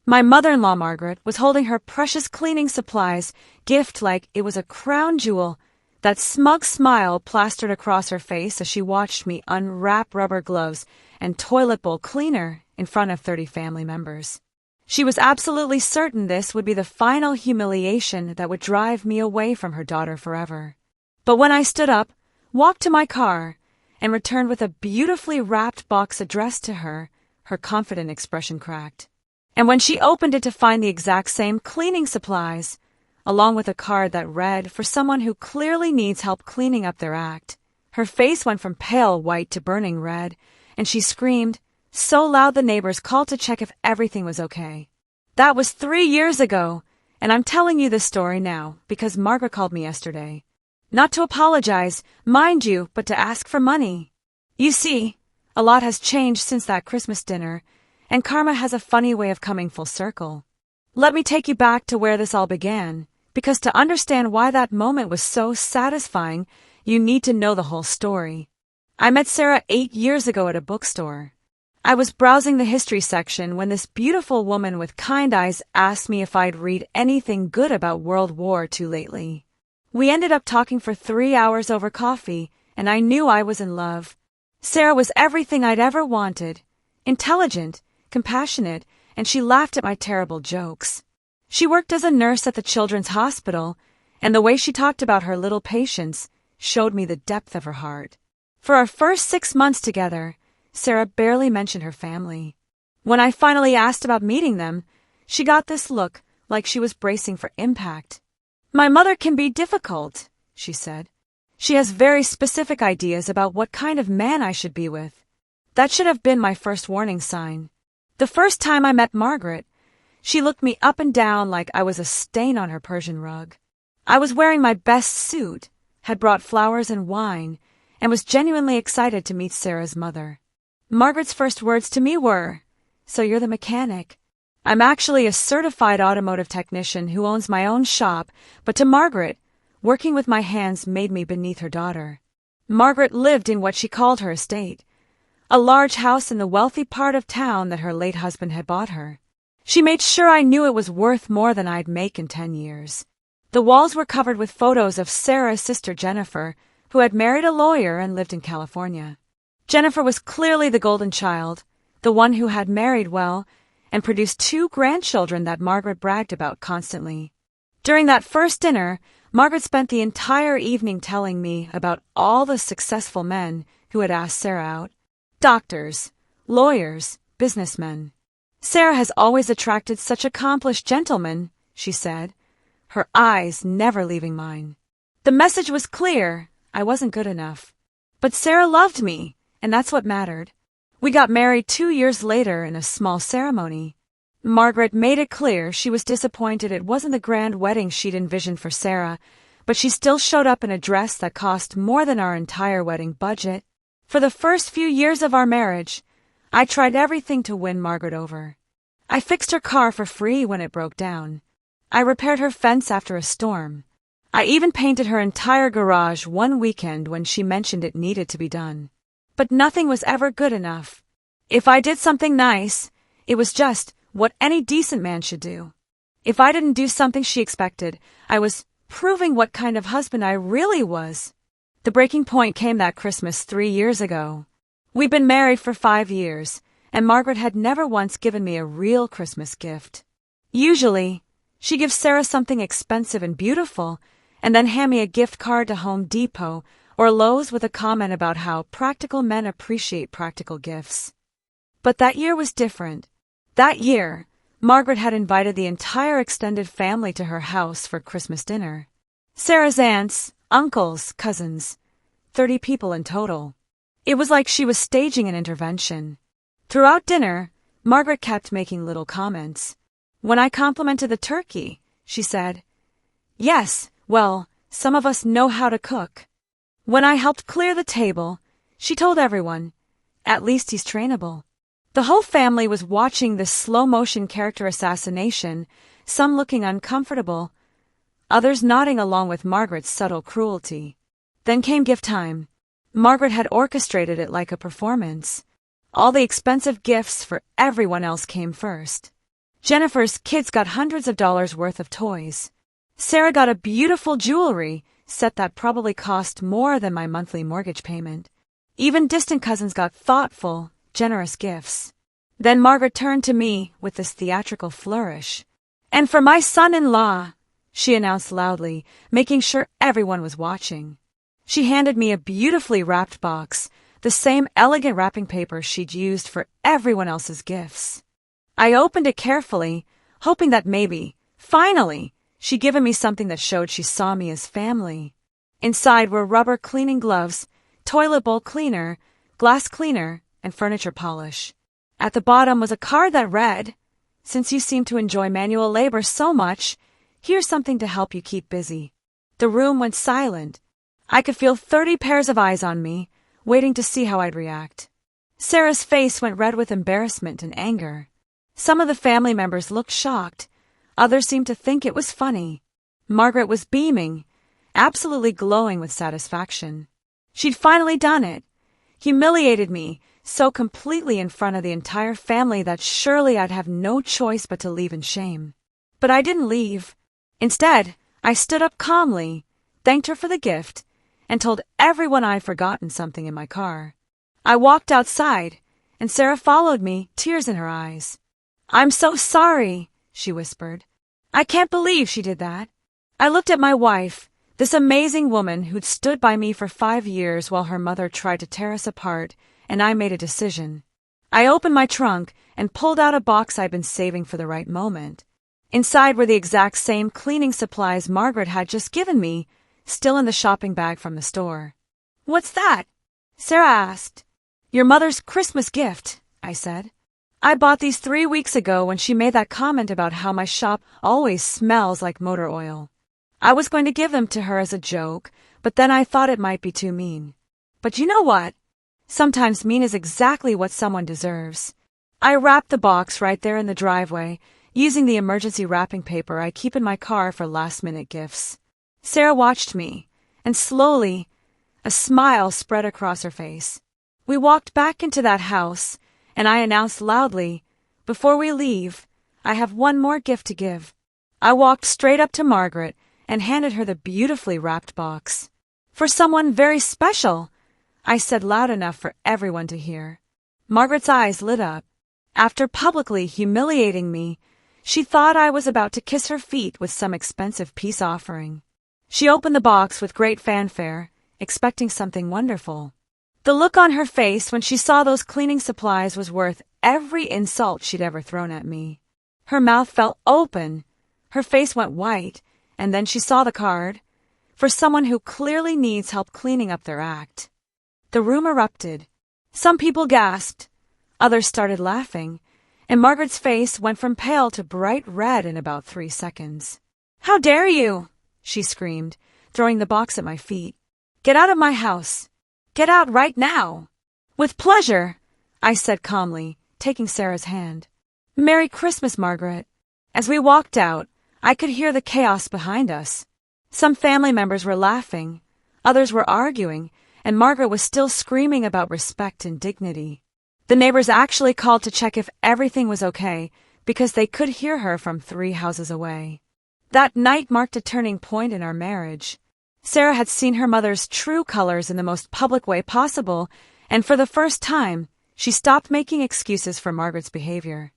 My mother-in-law, Margaret, was holding her precious cleaning supplies gift like it was a crown jewel, that smug smile plastered across her face as she watched me unwrap rubber gloves and toilet bowl cleaner in front of 30 family members. She was absolutely certain this would be the final humiliation that would drive me away from her daughter forever. But when I stood up, walked to my car, and returned with a beautifully wrapped box addressed to her, her confident expression cracked. And when she opened it to find the exact same cleaning supplies, along with a card that read, "For someone who clearly needs help cleaning up their act," her face went from pale white to burning red, and she screamed so loud the neighbors called to check if everything was okay. That was 3 years ago, and I'm telling you this story now because Margaret called me yesterday. Not to apologize, mind you, but to ask for money. You see, a lot has changed since that Christmas dinner, and karma has a funny way of coming full circle. Let me take you back to where this all began, because to understand why that moment was so satisfying, you need to know the whole story. I met Sarah 8 years ago at a bookstore. I was browsing the history section when this beautiful woman with kind eyes asked me if I'd read anything good about World War II lately. We ended up talking for 3 hours over coffee, and I knew I was in love. Sarah was everything I'd ever wanted. Intelligent, compassionate, and she laughed at my terrible jokes. She worked as a nurse at the children's hospital, and the way she talked about her little patients showed me the depth of her heart. For our first 6 months together, Sarah barely mentioned her family. When I finally asked about meeting them, she got this look like she was bracing for impact. "My mother can be difficult," she said. "She has very specific ideas about what kind of man I should be with." That should have been my first warning sign. The first time I met Margaret, she looked me up and down like I was a stain on her Persian rug. I was wearing my best suit, had brought flowers and wine, and was genuinely excited to meet Sarah's mother. Margaret's first words to me were, "So you're the mechanic." I'm actually a certified automotive technician who owns my own shop, but to Margaret, working with my hands made me beneath her daughter. Margaret lived in what she called her estate, a large house in the wealthy part of town that her late husband had bought her. She made sure I knew it was worth more than I'd make in 10 years. The walls were covered with photos of Sarah's sister Jennifer, who had married a lawyer and lived in California. Jennifer was clearly the golden child, the one who had married well, and produced 2 grandchildren that Margaret bragged about constantly. During that first dinner, Margaret spent the entire evening telling me about all the successful men who had asked Sarah out. Doctors, lawyers, businessmen. "Sarah has always attracted such accomplished gentlemen," she said, her eyes never leaving mine. The message was clear. I wasn't good enough. But Sarah loved me, and that's what mattered. We got married 2 years later in a small ceremony. Margaret made it clear she was disappointed it wasn't the grand wedding she'd envisioned for Sarah, but she still showed up in a dress that cost more than our entire wedding budget. For the first few years of our marriage, I tried everything to win Margaret over. I fixed her car for free when it broke down. I repaired her fence after a storm. I even painted her entire garage one weekend when she mentioned it needed to be done. But nothing was ever good enough. If I did something nice, it was just what any decent man should do. If I didn't do something she expected, I was proving what kind of husband I really was. The breaking point came that Christmas 3 years ago. We'd been married for 5 years, and Margaret had never once given me a real Christmas gift. Usually, she gives Sarah something expensive and beautiful, and then hand me a gift card to Home Depot or Lowe's with a comment about how practical men appreciate practical gifts. But that year was different. That year, Margaret had invited the entire extended family to her house for Christmas dinner. Sarah's aunts, uncles, cousins, 30 people in total. It was like she was staging an intervention. Throughout dinner, Margaret kept making little comments. When I complimented the turkey, she said, "Yes, well, some of us know how to cook." When I helped clear the table, she told everyone, "At least he's trainable." The whole family was watching this slow-motion character assassination, some looking uncomfortable, others nodding along with Margaret's subtle cruelty. Then came gift time. Margaret had orchestrated it like a performance. All the expensive gifts for everyone else came first. Jennifer's kids got hundreds of dollars worth of toys. Sarah got a beautiful jewelry set that probably cost more than my monthly mortgage payment. Even distant cousins got thoughtful, generous gifts. Then Margaret turned to me with this theatrical flourish. "And for my son-in-law," she announced loudly, making sure everyone was watching. She handed me a beautifully wrapped box, the same elegant wrapping paper she'd used for everyone else's gifts. I opened it carefully, hoping that maybe, finally, she'd given me something that showed she saw me as family. Inside were rubber cleaning gloves, toilet bowl cleaner, glass cleaner, and furniture polish. At the bottom was a card that read, "Since you seem to enjoy manual labor so much, here's something to help you keep busy." The room went silent. I could feel 30 pairs of eyes on me, waiting to see how I'd react. Sarah's face went red with embarrassment and anger. Some of the family members looked shocked. Others seemed to think it was funny. Margaret was beaming, absolutely glowing with satisfaction. She'd finally done it. Humiliated me so completely in front of the entire family that surely I'd have no choice but to leave in shame. But I didn't leave. Instead, I stood up calmly, thanked her for the gift, and told everyone I'd forgotten something in my car. I walked outside, and Sarah followed me, tears in her eyes. "I'm so sorry," she whispered. "I can't believe she did that." I looked at my wife, this amazing woman who'd stood by me for 5 years while her mother tried to tear us apart, and I made a decision. I opened my trunk and pulled out a box I'd been saving for the right moment. Inside were the exact same cleaning supplies Margaret had just given me, still in the shopping bag from the store. "What's that?" Sarah asked. "Your mother's Christmas gift," I said. "I bought these 3 weeks ago when she made that comment about how my shop always smells like motor oil. I was going to give them to her as a joke, but then I thought it might be too mean. But you know what? Sometimes mean is exactly what someone deserves." I wrapped the box right there in the driveway, using the emergency wrapping paper I keep in my car for last-minute gifts. Sarah watched me, and slowly, a smile spread across her face. We walked back into that house, and I announced loudly, "Before we leave, I have one more gift to give." I walked straight up to Margaret and handed her the beautifully wrapped box. "For someone very special," I said loud enough for everyone to hear. Margaret's eyes lit up. After publicly humiliating me, she thought I was about to kiss her feet with some expensive peace offering. She opened the box with great fanfare, expecting something wonderful. The look on her face when she saw those cleaning supplies was worth every insult she'd ever thrown at me. Her mouth fell open, her face went white, and then she saw the card. "For someone who clearly needs help cleaning up their act." The room erupted. Some people gasped, others started laughing, and Margaret's face went from pale to bright red in about 3 seconds. "How dare you!" she screamed, throwing the box at my feet. "Get out of my house! Get out right now!" "With pleasure," I said calmly, taking Sarah's hand. "Merry Christmas, Margaret." As we walked out, I could hear the chaos behind us. Some family members were laughing, others were arguing, and Margaret was still screaming about respect and dignity. The neighbors actually called to check if everything was okay, because they could hear her from 3 houses away. That night marked a turning point in our marriage. Sarah had seen her mother's true colors in the most public way possible, and for the first time, she stopped making excuses for Margaret's behavior.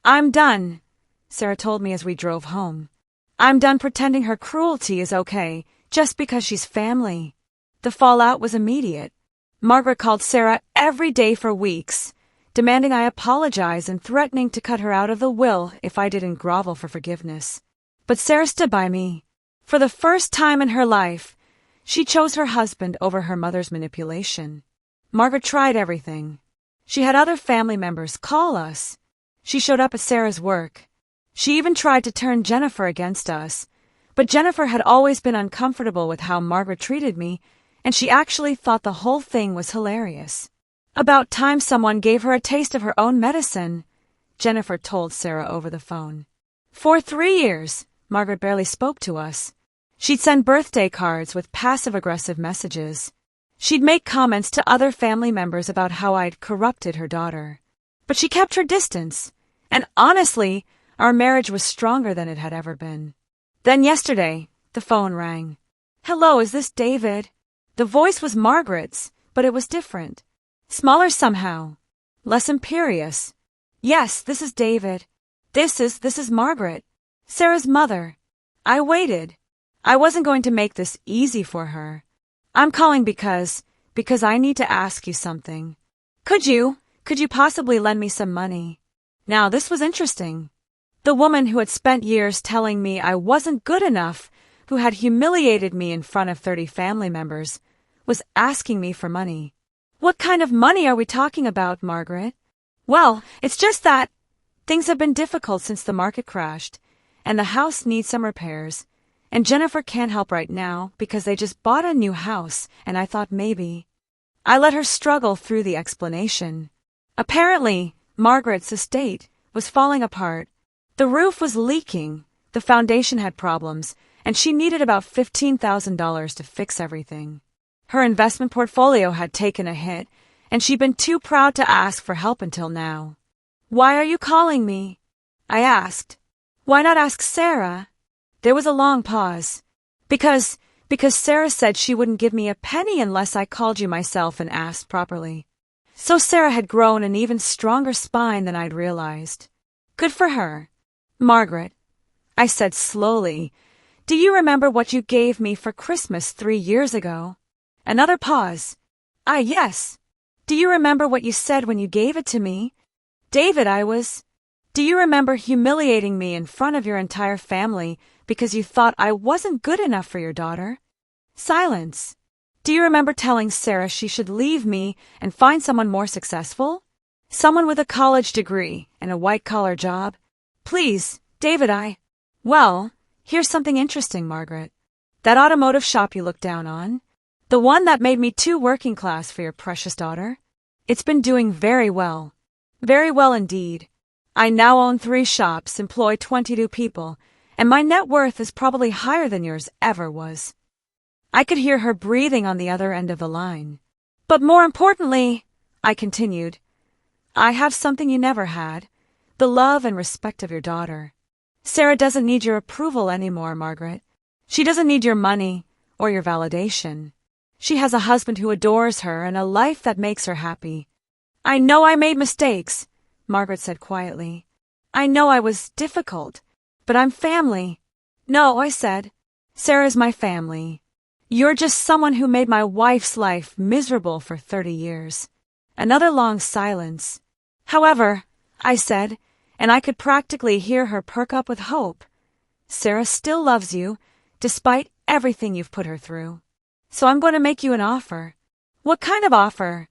"I'm done," Sarah told me as we drove home. "I'm done pretending her cruelty is okay, just because she's family." The fallout was immediate. Margaret called Sarah every day for weeks, demanding I apologize and threatening to cut her out of the will if I didn't grovel for forgiveness. But Sarah stood by me. For the first time in her life, she chose her husband over her mother's manipulation. Margaret tried everything. She had other family members call us. She showed up at Sarah's work. She even tried to turn Jennifer against us, but Jennifer had always been uncomfortable with how Margaret treated me, and she actually thought the whole thing was hilarious. "About time someone gave her a taste of her own medicine," Jennifer told Sarah over the phone. For 3 years, Margaret barely spoke to us. She'd send birthday cards with passive-aggressive messages. She'd make comments to other family members about how I'd corrupted her daughter. But she kept her distance, and honestly, Our marriage was stronger than it had ever been. Then yesterday, the phone rang. "Hello, is this David?" The voice was Margaret's, but it was different. Smaller somehow. Less imperious. "Yes, this is David. This is Margaret, Sarah's mother." I waited. I wasn't going to make this easy for her. "I'm calling because I need to ask you something. Could you possibly lend me some money?" Now this was interesting. The woman who had spent years telling me I wasn't good enough, who had humiliated me in front of 30 family members, was asking me for money. "What kind of money are we talking about, Margaret?" "Well, it's just that things have been difficult since the market crashed, and the house needs some repairs, and Jennifer can't help right now because they just bought a new house, and I thought maybe." I let her struggle through the explanation. Apparently, Margaret's estate was falling apart. The roof was leaking, the foundation had problems, and she needed about $15,000 to fix everything. Her investment portfolio had taken a hit, and she'd been too proud to ask for help until now. "Why are you calling me?" I asked. "Why not ask Sarah?" There was a long pause. Because Sarah said she wouldn't give me a penny unless I called you myself and asked properly." So Sarah had grown an even stronger spine than I'd realized. Good for her. "Margaret," I said slowly, "do you remember what you gave me for Christmas 3 years ago?" Another pause. Yes. "Do you remember what you said when you gave it to me?" "David, do you remember humiliating me in front of your entire family because you thought I wasn't good enough for your daughter?" Silence. "Do you remember telling Sarah she should leave me and find someone more successful? Someone with a college degree and a white-collar job?" "Please, David, Well, here's something interesting, Margaret. That automotive shop you looked down on, the one that made me too working class for your precious daughter, it's been doing very well. Very well indeed. I now own 3 shops, employ 22 people, and my net worth is probably higher than yours ever was." I could hear her breathing on the other end of the line. "But more importantly," I continued, "I have something you never had, the love and respect of your daughter. Sarah doesn't need your approval anymore, Margaret. She doesn't need your money or your validation. She has a husband who adores her and a life that makes her happy." "I know I made mistakes," Margaret said quietly. "I know I was difficult, but I'm family." "No," I said. "Sarah's my family. You're just someone who made my wife's life miserable for 30 years. Another long silence. "However," I said, and I could practically hear her perk up with hope, "Sarah still loves you, despite everything you've put her through. So I'm going to make you an offer." "What kind of offer?"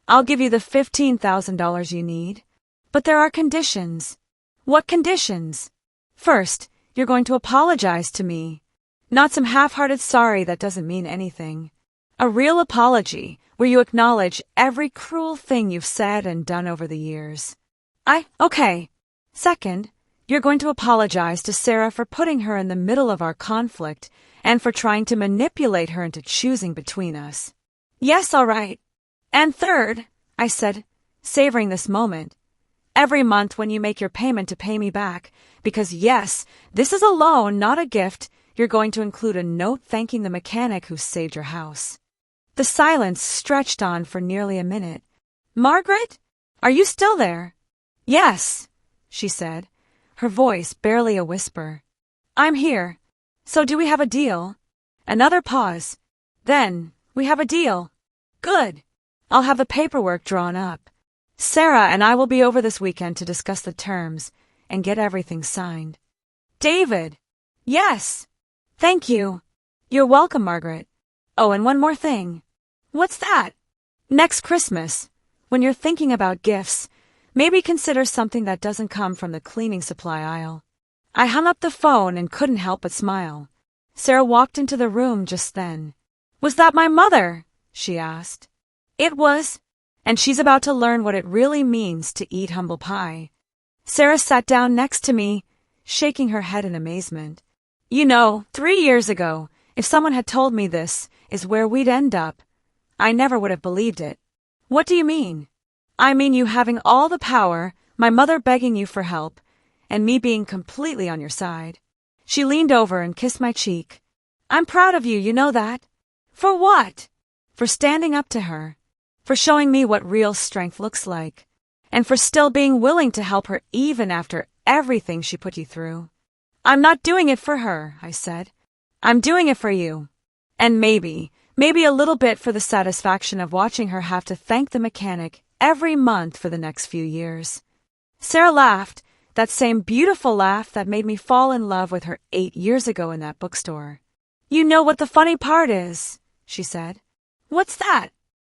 "I'll give you the $15,000 you need. But there are conditions." "What conditions?" "First, you're going to apologize to me. Not some half-hearted sorry that doesn't mean anything. A real apology, where you acknowledge every cruel thing you've said and done over the years." Okay. "Second, you're going to apologize to Sarah for putting her in the middle of our conflict and for trying to manipulate her into choosing between us." "Yes, all right." "And third," I said, savoring this moment, "every month when you make your payment to pay me back, because yes, this is a loan, not a gift, you're going to include a note thanking the mechanic who saved your house." The silence stretched on for nearly a minute. "Margaret, are you still there?" "Yes," she said, her voice barely a whisper. "I'm here. So do we have a deal?" Another pause. "Then, we have a deal." "Good. I'll have the paperwork drawn up. Sarah and I will be over this weekend to discuss the terms and get everything signed." "David!" "Yes." "Thank you." "You're welcome, Margaret. Oh, and one more thing." "What's that?" "Next Christmas, when you're thinking about gifts, maybe consider something that doesn't come from the cleaning supply aisle." I hung up the phone and couldn't help but smile. Sarah walked into the room just then. "Was that my mother?" she asked. "It was. And she's about to learn what it really means to eat humble pie." Sarah sat down next to me, shaking her head in amazement. 3 years ago, if someone had told me this is where we'd end up, I never would have believed it." "What do you mean?" "I mean you having all the power, my mother begging you for help, and me being completely on your side. She leaned over and kissed my cheek. I'm proud of you, you know that. For what? For standing up to her. For showing me what real strength looks like. And for still being willing to help her even after everything she put you through. I'm not doing it for her, I said. I'm doing it for you. And maybe a little bit for the satisfaction of watching her have to thank the mechanic every month for the next few years. Sarah laughed, that same beautiful laugh that made me fall in love with her 8 years ago in that bookstore. You know what the funny part is, she said. What's that?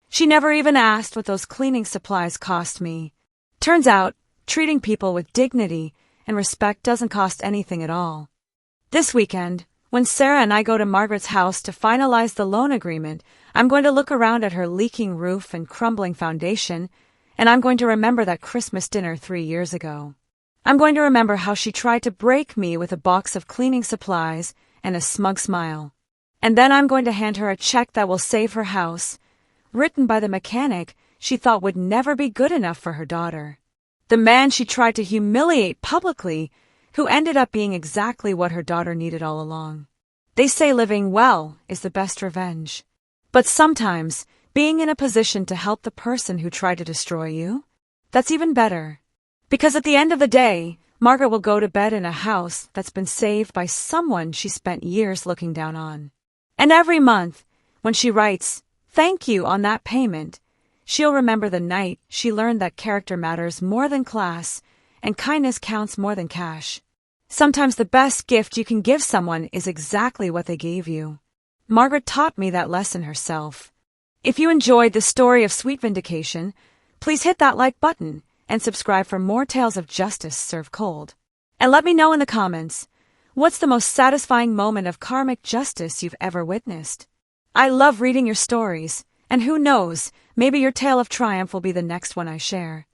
She never even asked what those cleaning supplies cost me. Turns out, treating people with dignity and respect doesn't cost anything at all. This weekend, when Sarah and I go to Margaret's house to finalize the loan agreement, I'm going to look around at her leaking roof and crumbling foundation, and I'm going to remember that Christmas dinner 3 years ago. I'm going to remember how she tried to break me with a box of cleaning supplies and a smug smile. And then I'm going to hand her a check that will save her house, written by the mechanic she thought would never be good enough for her daughter. The man she tried to humiliate publicly, who ended up being exactly what her daughter needed all along. They say living well is the best revenge. But sometimes, being in a position to help the person who tried to destroy you, that's even better. Because at the end of the day, Margaret will go to bed in a house that's been saved by someone she spent years looking down on. And every month, when she writes, "Thank you" on that payment, she'll remember the night she learned that character matters more than class and kindness counts more than cash. Sometimes the best gift you can give someone is exactly what they gave you. Margaret taught me that lesson herself. If you enjoyed the story of sweet vindication, please hit that like button and subscribe for more tales of justice served cold. And let me know in the comments, what's the most satisfying moment of karmic justice you've ever witnessed? I love reading your stories, and who knows, maybe your tale of triumph will be the next one I share.